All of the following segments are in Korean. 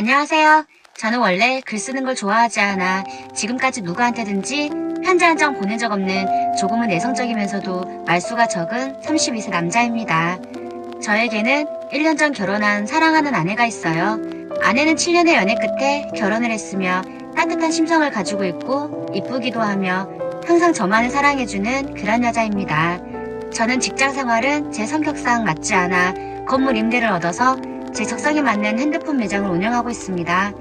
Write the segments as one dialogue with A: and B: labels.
A: 안녕하세요. 저는 원래 글 쓰는 걸 좋아하지 않아 지금까지 누구한테든지 편지 한 장 보낸 적 없는 조금은 내성적이면서도 말수가 적은 32세 남자입니다. 저에게는 1년 전 결혼한 사랑하는 아내가 있어요. 아내는 7년의 연애 끝에 결혼을 했으며 따뜻한 심성을 가지고 있고 이쁘기도 하며 항상 저만을 사랑해주는 그런 여자입니다. 저는 직장 생활은 제 성격상 맞지 않아 건물 임대를 얻어서 제 적성에 맞는 핸드폰 매장을 운영하고 있습니다.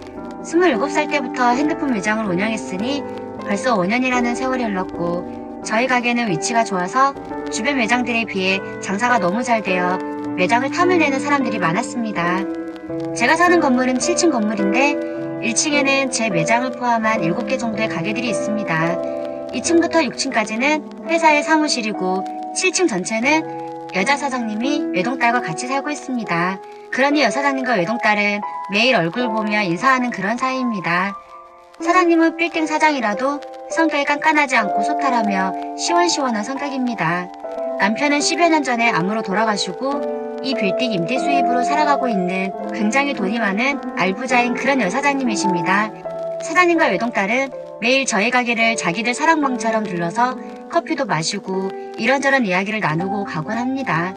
A: 27살 때부터 핸드폰 매장을 운영했으니 벌써 5년이라는 세월이 흘렀고 저희 가게는 위치가 좋아서 주변 매장들에 비해 장사가 너무 잘 되어 매장을 탐을 내는 사람들이 많았습니다. 제가 사는 건물은 7층 건물인데 1층에는 제 매장을 포함한 7개 정도의 가게들이 있습니다. 2층부터 6층까지는 회사의 사무실이고 7층 전체는 여자 사장님이 외동딸과 같이 살고 있습니다. 그러니 여사장님과 외동딸은 매일 얼굴 보며 인사하는 그런 사이입니다. 사장님은 빌딩 사장이라도 성격이 깐깐하지 않고 소탈하며 시원시원한 성격입니다. 남편은 10여 년 전에 암으로 돌아가시고 이 빌딩 임대 수입으로 살아가고 있는 굉장히 돈이 많은 알부자인 그런 여사장님이십니다. 사장님과 외동딸은 매일 저희 가게를 자기들 사랑방처럼 들러서 커피도 마시고 이런저런 이야기를 나누고 가곤 합니다.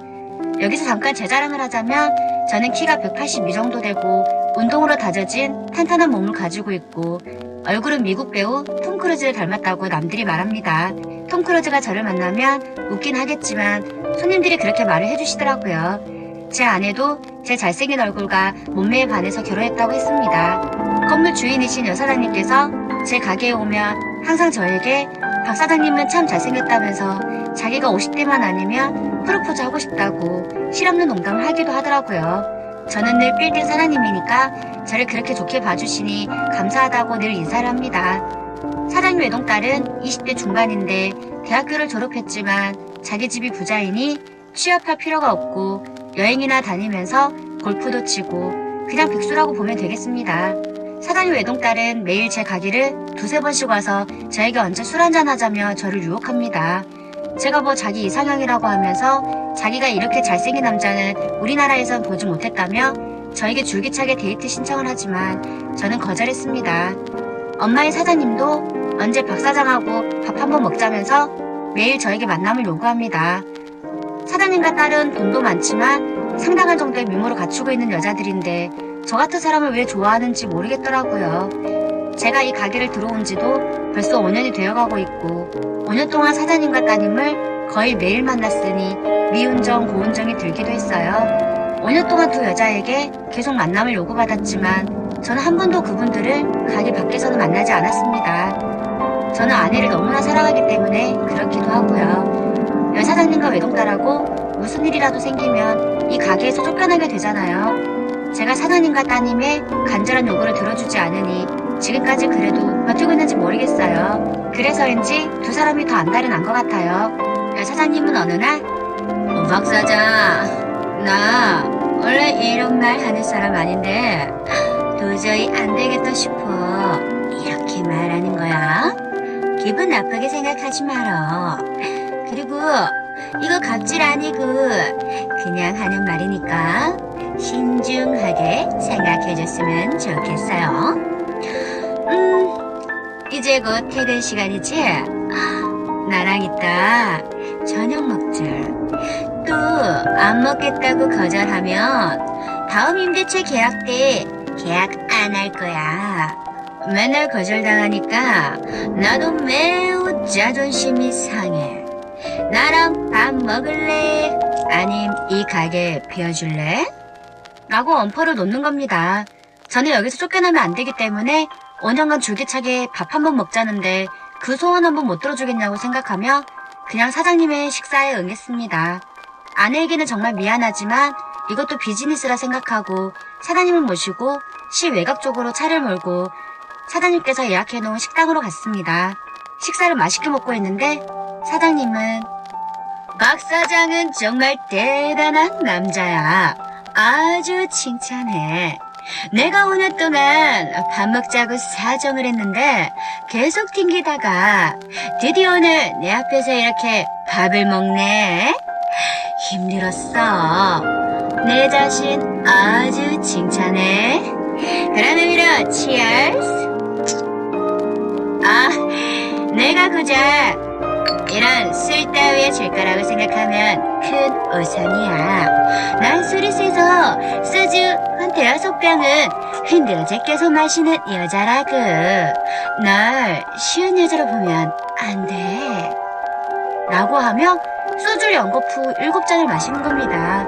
A: 여기서 잠깐 제 자랑을 하자면 저는 키가 182 정도 되고 운동으로 다져진 탄탄한 몸을 가지고 있고 얼굴은 미국 배우 톰 크루즈를 닮았다고 남들이 말합니다. 톰 크루즈가 저를 만나면 웃긴 하겠지만 손님들이 그렇게 말을 해주시더라고요. 제 아내도 제 잘생긴 얼굴과 몸매에 반해서 결혼했다고 했습니다. 건물 주인이신 여사장님께서 제 가게에 오면 항상 저에게 박 사장님은 참 잘생겼다면서 자기가 50대만 아니면 프로포즈 하고 싶다고 실없는 농담을 하기도 하더라고요. 저는 늘 빌딩 사장님이니까 저를 그렇게 좋게 봐주시니 감사하다고 늘 인사를 합니다. 사장님 외동딸은 20대 중반인데 대학교를 졸업했지만 자기 집이 부자이니 취업할 필요가 없고 여행이나 다니면서 골프도 치고 그냥 백수라고 보면 되겠습니다. 사장님 외동딸은 매일 제 가게를 두세 번씩 와서 저에게 언제 술 한잔 하자며 저를 유혹합니다. 제가 뭐 자기 이상형이라고 하면서 자기가 이렇게 잘생긴 남자는 우리나라에선 보지 못했다며 저에게 줄기차게 데이트 신청을 하지만 저는 거절했습니다. 엄마인 사장님도 언제 박 사장하고 밥 한번 먹자면서 매일 저에게 만남을 요구합니다. 사장님과 딸은 돈도 많지만 상당한 정도의 미모를 갖추고 있는 여자들인데 저 같은 사람을 왜 좋아하는지 모르겠더라고요. 제가 이 가게를 들어온 지도 벌써 5년이 되어가고 있고 5년 동안 사장님과 따님을 거의 매일 만났으니 미운정 고운정이 들기도 했어요. 5년 동안 두 여자에게 계속 만남을 요구받았지만 저는 한 번도 그분들을 가게 밖에서는 만나지 않았습니다. 저는 아내를 너무나 사랑하기 때문에 그렇기도 하고요. 여사장님과 외동딸하고 무슨 일이라도 생기면 이 가게에서 쫓겨나게 되잖아요. 제가 사장님과 따님의 간절한 요구를 들어주지 않으니 지금까지 그래도 버티고 있는지 모르겠어요. 그래서인지 두 사람이 더 안달이 난 것 같아요. 사장님은 어느 날 박 사장, 나 원래 이런 말 하는 사람 아닌데 도저히 안 되겠다 싶어 이렇게 말하는 거야. 기분 나쁘게 생각하지 말어. 그리고 이거 갑질 아니고 그냥 하는 말이니까 신중하게 생각해줬으면 좋겠어요. 이제 곧 퇴근 시간이지? 나랑 이따 저녁 먹자. 또 안 먹겠다고 거절하면 다음 임대차 계약 때 계약 안 할 거야. 맨날 거절당하니까 나도 매우 자존심이 상해. 나랑 밥 먹을래? 아님 이 가게 비워줄래? 라고 엄포를 놓는 겁니다. 저는 여기서 쫓겨나면 안 되기 때문에 5년간 줄기차게 밥 한번 먹자는데 그 소원 한번 못 들어주겠냐고 생각하며 그냥 사장님의 식사에 응했습니다. 아내에게는 정말 미안하지만 이것도 비즈니스라 생각하고 사장님을 모시고 시 외곽 쪽으로 차를 몰고 사장님께서 예약해놓은 식당으로 갔습니다. 식사를 맛있게 먹고 있는데 사장님은 박 사장은 정말 대단한 남자야. 아주 칭찬해. 내가 5년 동안 밥 먹자고 사정을 했는데 계속 튕기다가 드디어 오늘 내 앞에서 이렇게 밥을 먹네. 힘들었어. 내 자신 아주 칭찬해. 그러면 그러면 치얼스. 아, 내가 고작 이런 술 따위에 질 거라고 생각하면 큰 오산이야. 난 술이 세서 소주 한 대여섯 병은 흔들어 제껴서 마시는 여자라고. 널 쉬운 여자로 보면 안 돼. 라고 하며 소주를 연거푸 7잔을 마시는 겁니다.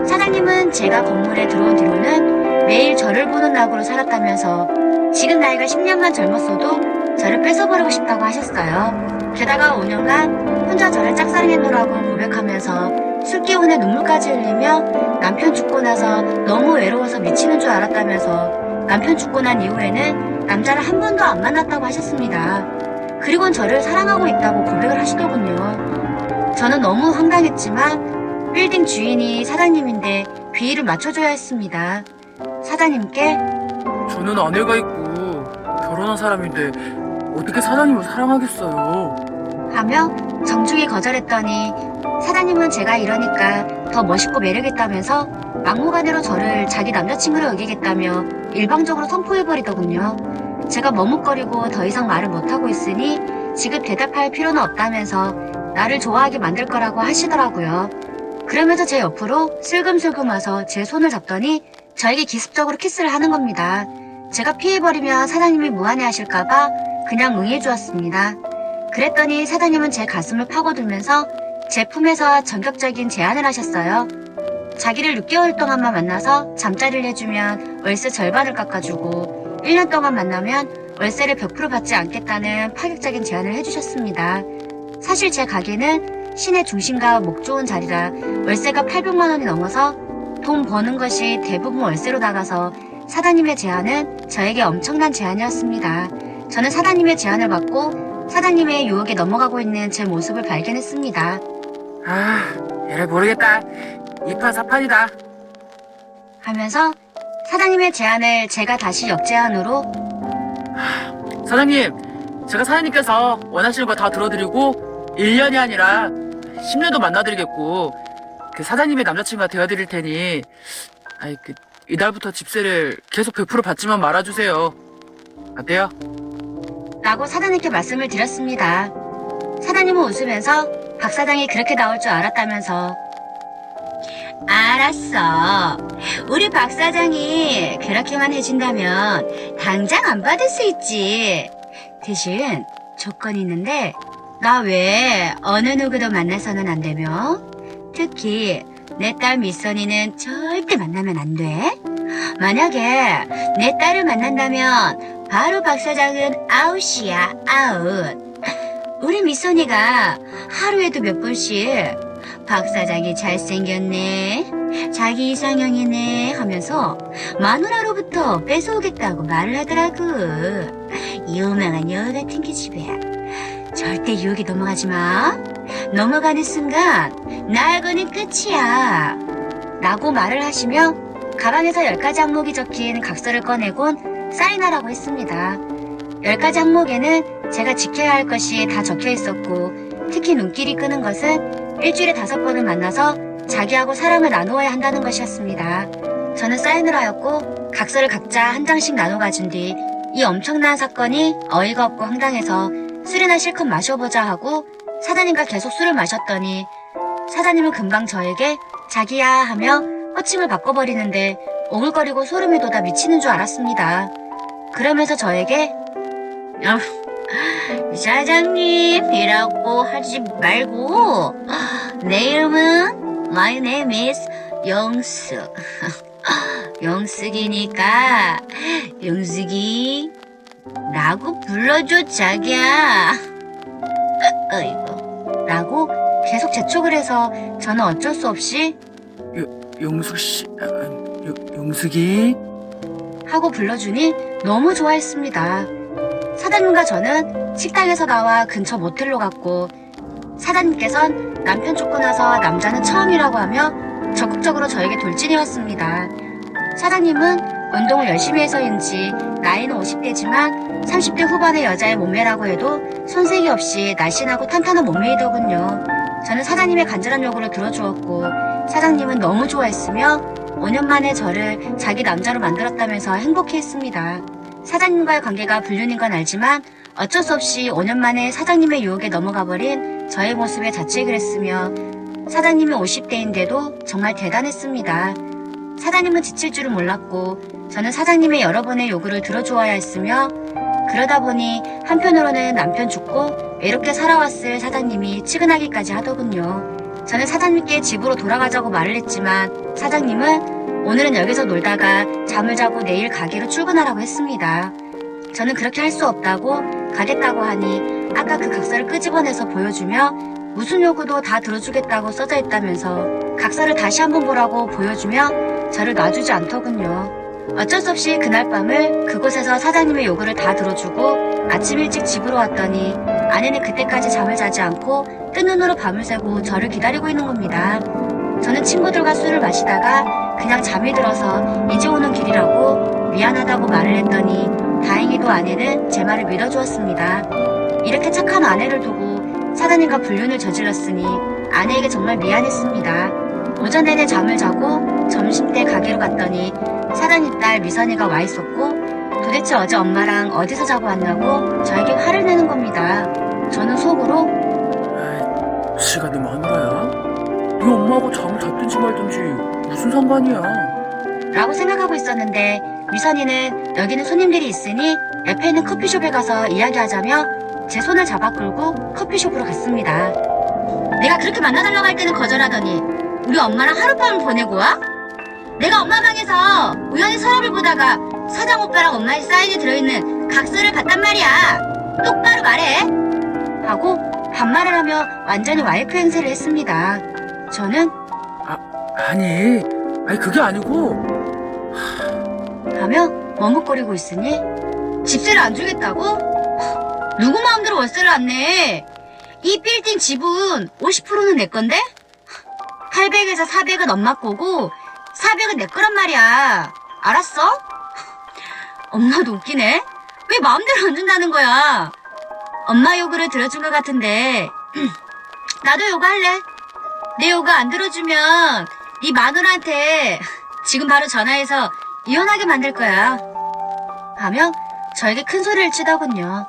A: 사장님은 제가 건물에 들어온 뒤로는 매일 저를 보는 낙으로 살았다면서 지금 나이가 10년만 젊었어도 저를 뺏어버리고 싶다고 하셨어요. 게다가 5년간 혼자 저를 짝사랑했노라고 고백하면서 술 기운에 눈물까지 흘리며 남편 죽고 나서 너무 외로워서 미치는 줄 알았다면서 남편 죽고 난 이후에는 남자를 한 번도 안 만났다고 하셨습니다. 그리고는 저를 사랑하고 있다고 고백을 하시더군요. 저는 너무 황당했지만 빌딩 주인이 사장님인데 비위를 맞춰줘야 했습니다. 사장님께
B: 저는 아내가 있고 결혼한 사람인데 어떻게 사장님을 사랑하겠어요?
A: 하며 정중히 거절했더니 사장님은 제가 이러니까 더 멋있고 매력있다면서 막무가내로 저를 자기 남자친구로 여기겠다며 일방적으로 선포해버리더군요. 제가 머뭇거리고 더 이상 말을 못하고 있으니 지금 대답할 필요는 없다면서 나를 좋아하게 만들 거라고 하시더라고요. 그러면서 제 옆으로 슬금슬금 와서 제 손을 잡더니 저에게 기습적으로 키스를 하는 겁니다. 제가 피해버리면 사장님이 무안해하실까봐 그냥 응해주었습니다. 그랬더니 사장님은 제 가슴을 파고들면서 제 품에서 전격적인 제안을 하셨어요. 자기를 6개월 동안만 만나서 잠자리를 해주면 월세 절반을 깎아주고 1년 동안 만나면 월세를 100% 받지 않겠다는 파격적인 제안을 해주셨습니다. 사실 제 가게는 시내 중심가 목 좋은 자리라 월세가 800만 원이 넘어서 돈 버는 것이 대부분 월세로 나가서 사장님의 제안은 저에게 엄청난 제안이었습니다. 저는 사장님의 제안을 받고 사장님의 유혹에 넘어가고 있는 제 모습을 발견했습니다.
B: 아, 얘를 모르겠다. 2판 4판이다.
A: 하면서 사장님의 제안을 제가 다시 역제안으로
B: 사장님, 제가 사장님께서 원하시는 거 다 들어드리고 1년이 아니라 10년도 만나드리겠고 그 사장님의 남자친구가 되어드릴 테니 이달부터 집세를 계속 100% 받지만 말아주세요. 어때요?
A: 라고 사장님께 말씀을 드렸습니다. 사장님은 웃으면서 박 사장이 그렇게 나올 줄 알았다면서 알았어. 우리 박 사장이 그렇게만 해준다면 당장 안 받을 수 있지. 대신 조건이 있는데 나 외에 어느 누구도 만나서는 안 되며 특히 내 딸 미선이는 절대 만나면 안 돼. 만약에 내 딸을 만난다면 바로 박 사장은 아웃이야, 아웃. 우리 미선이가 하루에도 몇 번씩 박 사장이 잘생겼네, 자기 이상형이네 하면서 마누라로부터 뺏어오겠다고 말을 하더라고. 유명한 여우 같은 기집애야. 절대 유혹에 넘어가지 마. 넘어가는 순간 나하고는 끝이야. 라고 말을 하시며 가방에서 10가지 항목이 적힌 각서를 꺼내곤 사인하라고 했습니다. 10가지 항목에는 제가 지켜야 할 것이 다 적혀 있었고 특히 눈길이 끄는 것은 일주일에 5번을 만나서 자기하고 사랑을 나누어야 한다는 것이었습니다. 저는 사인을 하였고 각서를 각자 한 장씩 나눠 가진 뒤 이 엄청난 사건이 어이가 없고 황당해서 술이나 실컷 마셔보자 하고 사장님과 계속 술을 마셨더니 사장님은 금방 저에게 자기야 하며 호칭을 바꿔버리는데 오글거리고 소름이 돋아 미치는 줄 알았습니다. 그러면서 저에게 사장님이라고 하지 말고 내 이름은 My name is 영숙. 영숙이니까 영숙이 라고 불러줘 자기야. 어이구 라고 계속 재촉을 해서 저는 어쩔 수 없이
B: 영숙씨, 영숙이?
A: 하고 불러주니 너무 좋아했습니다. 사장님과 저는 식당에서 나와 근처 모텔로 갔고 사장님께선 남편 쫓고 나서 남자는 처음이라고 하며 적극적으로 저에게 돌진해 왔습니다. 사장님은 운동을 열심히 해서인지 나이는 50대지만 30대 후반의 여자의 몸매라고 해도 손색이 없이 날씬하고 탄탄한 몸매이더군요. 저는 사장님의 간절한 요구를 들어주었고 사장님은 너무 좋아했으며 5년 만에 저를 자기 남자로 만들었다면서 행복해했습니다. 사장님과의 관계가 불륜인 건 알지만 어쩔 수 없이 5년 만에 사장님의 유혹에 넘어가버린 저의 모습에 자책을 했으며 사장님이 50대인데도 정말 대단했습니다. 사장님은 지칠 줄은 몰랐고 저는 사장님의 여러 번의 요구를 들어주어야 했으며 그러다 보니 한편으로는 남편 죽고 외롭게 살아왔을 사장님이 측은하기까지 하더군요. 저는 사장님께 집으로 돌아가자고 말을 했지만 사장님은 오늘은 여기서 놀다가 잠을 자고 내일 가게로 출근하라고 했습니다. 저는 그렇게 할 수 없다고 가겠다고 하니 아까 그 각서를 끄집어내서 보여주며 무슨 요구도 다 들어주겠다고 써져 있다면서 각서를 다시 한번 보라고 보여주며 저를 놔주지 않더군요. 어쩔 수 없이 그날 밤을 그곳에서 사장님의 요구를 다 들어주고 아침 일찍 집으로 왔더니 아내는 그때까지 잠을 자지 않고 뜬 눈으로 밤을 새고 저를 기다리고 있는 겁니다. 저는 친구들과 술을 마시다가 그냥 잠이 들어서 이제 오는 길이라고 미안하다고 말을 했더니 다행히도 아내는 제 말을 믿어주었습니다. 이렇게 착한 아내를 두고 사장님과 불륜을 저질렀으니 아내에게 정말 미안했습니다. 오전 내내 잠을 자고 점심때 가게로 갔더니 사장님 딸 미선이가 와 있었고 도대체 어제 엄마랑 어디서 자고 왔냐고 저에게 화를 내는 겁니다. 저는 속으로
B: 에이, 지가 네 마누라야? 네 엄마하고 잠을 잤든지 말든지 무슨 상관이야?
A: 라고 생각하고 있었는데 미선이는 여기는 손님들이 있으니 옆에 있는 커피숍에 가서 이야기하자며 제 손을 잡아 끌고 커피숍으로 갔습니다. 내가 그렇게 만나달라고 할 때는 거절하더니 우리 엄마랑 하룻밤을 보내고 와? 내가 엄마 방에서 우연히 서랍을 보다가 사장 오빠랑 엄마의 사인이 들어있는 각서를 봤단 말이야. 똑바로 말해. 하고 반말을 하며 완전히 와이프 행세를 했습니다. 저는
B: 아니 그게 아니고
A: 하며 머뭇거리고 있으니 집세를 안 주겠다고? 누구 마음대로 월세를 안 내? 이 빌딩 지분 50%는 내 건데? 800에서 400은 엄마 거고 400은 내 거란 말이야. 알았어? 엄마도 웃기네. 왜 마음대로 안 준다는 거야? 엄마 요구를 들어준 것 같은데 나도 요구할래. 내 요구 안 들어주면 네 마누라한테 지금 바로 전화해서 이혼하게 만들 거야. 하며 저에게 큰 소리를 치더군요.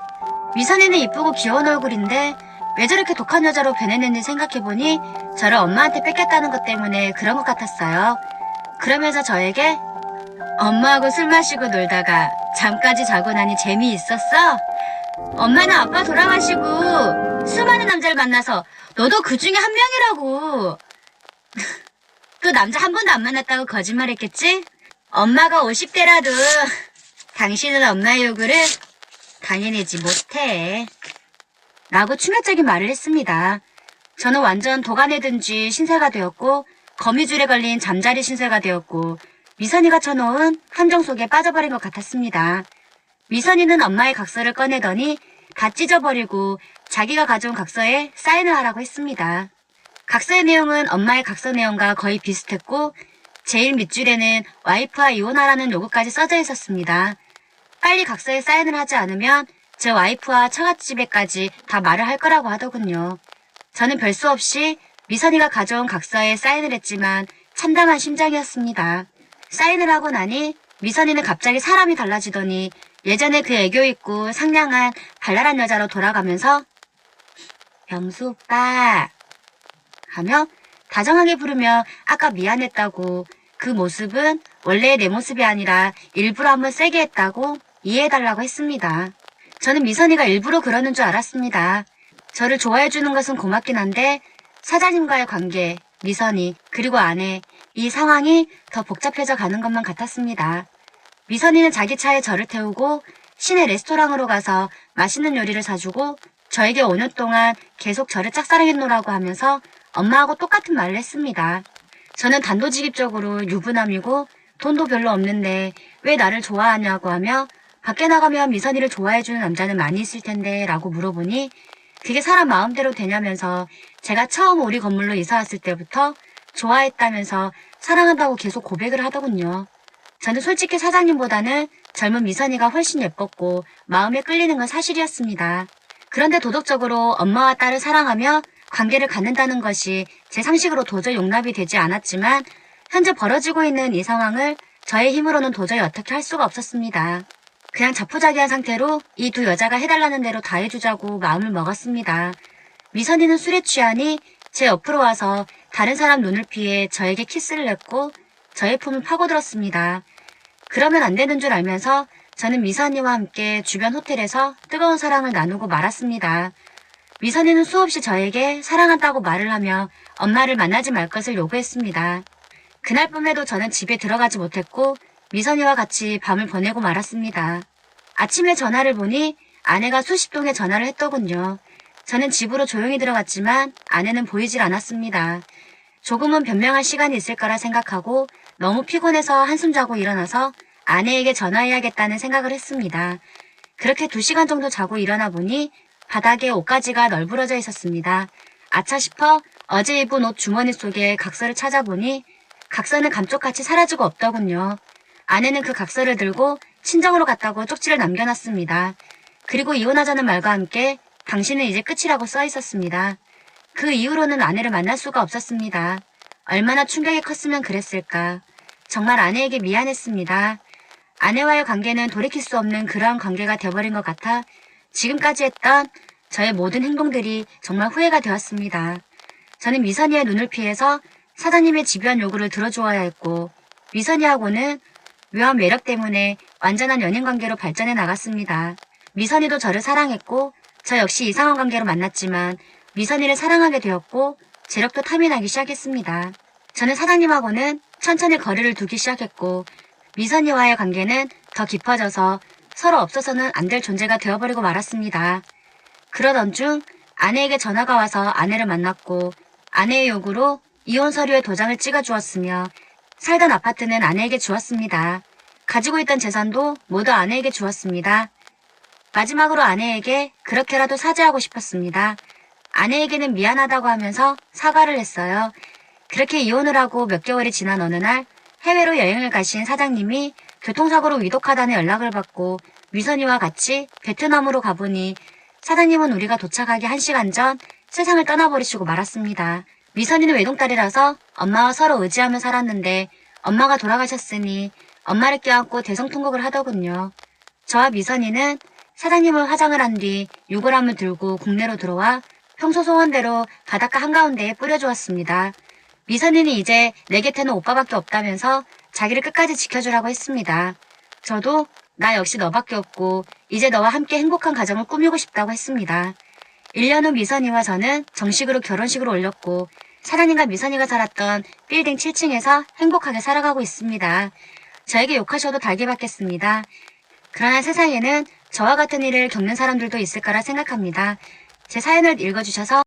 A: 미선이는 이쁘고 귀여운 얼굴인데 왜 저렇게 독한 여자로 변해냈는지 생각해보니 저를 엄마한테 뺏겼다는 것 때문에 그런 것 같았어요. 그러면서 저에게 엄마하고 술 마시고 놀다가 잠까지 자고 나니 재미있었어? 엄마는 아빠 돌아가시고 수많은 남자를 만나서 너도 그 중에 한 명이라고. 또 남자 한 번도 안 만났다고 거짓말했겠지? 엄마가 50대라도 당신은 엄마의 요구를 당해내지 못해. 라고 충격적인 말을 했습니다. 저는 완전 도가내든 쥐 신세가 되었고 거미줄에 걸린 잠자리 신세가 되었고 미선이가 쳐놓은 함정 속에 빠져버린 것 같았습니다. 미선이는 엄마의 각서를 꺼내더니 다 찢어버리고 자기가 가져온 각서에 사인을 하라고 했습니다. 각서의 내용은 엄마의 각서 내용과 거의 비슷했고 제일 밑줄에는 와이프와 이혼하라는 요구까지 써져 있었습니다. 빨리 각서에 사인을 하지 않으면 제 와이프와 처갓집에까지 다 말을 할 거라고 하더군요. 저는 별 수 없이 미선이가 가져온 각서에 사인을 했지만 참담한 심장이었습니다. 사인을 하고 나니 미선이는 갑자기 사람이 달라지더니 예전에 그 애교 있고 상냥한 발랄한 여자로 돌아가면서 영수 오빠 하며 다정하게 부르며 아까 미안했다고 그 모습은 원래의 내 모습이 아니라 일부러 한번 세게 했다고 이해해달라고 했습니다. 저는 미선이가 일부러 그러는 줄 알았습니다. 저를 좋아해주는 것은 고맙긴 한데 사장님과의 관계, 미선이, 그리고 아내, 이 상황이 더 복잡해져 가는 것만 같았습니다. 미선이는 자기 차에 저를 태우고 시내 레스토랑으로 가서 맛있는 요리를 사주고 저에게 5년 동안 계속 저를 짝사랑했노라고 하면서 엄마하고 똑같은 말을 했습니다. 저는 단도직입적으로 유부남이고 돈도 별로 없는데 왜 나를 좋아하냐고 하며 밖에 나가면 미선이를 좋아해주는 남자는 많이 있을 텐데 라고 물어보니 그게 사람 마음대로 되냐면서 제가 처음 우리 건물로 이사 왔을 때부터 좋아했다면서 사랑한다고 계속 고백을 하더군요. 저는 솔직히 사장님보다는 젊은 미선이가 훨씬 예뻤고 마음에 끌리는 건 사실이었습니다. 그런데 도덕적으로 엄마와 딸을 사랑하며 관계를 갖는다는 것이 제 상식으로 도저히 용납이 되지 않았지만 현재 벌어지고 있는 이 상황을 저의 힘으로는 도저히 어떻게 할 수가 없었습니다. 그냥 자포자기한 상태로 이 두 여자가 해달라는 대로 다 해주자고 마음을 먹었습니다. 미선이는 술에 취하니 제 옆으로 와서 다른 사람 눈을 피해 저에게 키스를 했고 저의 품을 파고들었습니다. 그러면 안 되는 줄 알면서 저는 미선이와 함께 주변 호텔에서 뜨거운 사랑을 나누고 말았습니다. 미선이는 수없이 저에게 사랑한다고 말을 하며 엄마를 만나지 말 것을 요구했습니다. 그날 밤에도 저는 집에 들어가지 못했고 미선이와 같이 밤을 보내고 말았습니다. 아침에 전화를 보니 아내가 수십 통의 전화를 했더군요. 저는 집으로 조용히 들어갔지만 아내는 보이질 않았습니다. 조금은 변명할 시간이 있을 거라 생각하고 너무 피곤해서 한숨 자고 일어나서 아내에게 전화해야겠다는 생각을 했습니다. 그렇게 2시간 정도 자고 일어나 보니 바닥에 옷가지가 널브러져 있었습니다. 아차 싶어 어제 입은 옷 주머니 속에 각서를 찾아보니 각서는 감쪽같이 사라지고 없더군요. 아내는 그 각서를 들고 친정으로 갔다고 쪽지를 남겨놨습니다. 그리고 이혼하자는 말과 함께 당신은 이제 끝이라고 써 있었습니다. 그 이후로는 아내를 만날 수가 없었습니다. 얼마나 충격이 컸으면 그랬을까. 정말 아내에게 미안했습니다. 아내와의 관계는 돌이킬 수 없는 그러한 관계가 되어버린 것 같아 지금까지 했던 저의 모든 행동들이 정말 후회가 되었습니다. 저는 미선이의 눈을 피해서 사장님의 집요한 요구를 들어주어야 했고 미선이하고는 묘한 매력 때문에 완전한 연인관계로 발전해 나갔습니다. 미선이도 저를 사랑했고 저 역시 이상한 관계로 만났지만 미선이를 사랑하게 되었고 재력도 탐이 나기 시작했습니다. 저는 사장님하고는 천천히 거리를 두기 시작했고 미선이와의 관계는 더 깊어져서 서로 없어서는 안 될 존재가 되어버리고 말았습니다. 그러던 중 아내에게 전화가 와서 아내를 만났고 아내의 요구로 이혼 서류에 도장을 찍어주었으며 살던 아파트는 아내에게 주었습니다. 가지고 있던 재산도 모두 아내에게 주었습니다. 마지막으로 아내에게 그렇게라도 사죄하고 싶었습니다. 아내에게는 미안하다고 하면서 사과를 했어요. 그렇게 이혼을 하고 몇 개월이 지난 어느 날 해외로 여행을 가신 사장님이 교통사고로 위독하다는 연락을 받고 미선이와 같이 베트남으로 가보니 사장님은 우리가 도착하기 1시간 전 세상을 떠나버리시고 말았습니다. 미선이는 외동딸이라서 엄마와 서로 의지하며 살았는데 엄마가 돌아가셨으니 엄마를 껴안고 대성통곡을 하더군요. 저와 미선이는 사장님을 화장을 한 뒤 유골함을 들고 국내로 들어와 평소 소원대로 바닷가 한가운데에 뿌려주었습니다. 미선이는 이제 내 곁에는 오빠밖에 없다면서 자기를 끝까지 지켜주라고 했습니다. 저도 나 역시 너밖에 없고 이제 너와 함께 행복한 가정을 꾸미고 싶다고 했습니다. 1년 후 미선이와 저는 정식으로 결혼식을 올렸고 사장님과 미선이가 살았던 빌딩 7층에서 행복하게 살아가고 있습니다. 저에게 욕하셔도 달게 받겠습니다. 그러나 세상에는 저와 같은 일을 겪는 사람들도 있을 거라 생각합니다. 제 사연을 읽어주셔서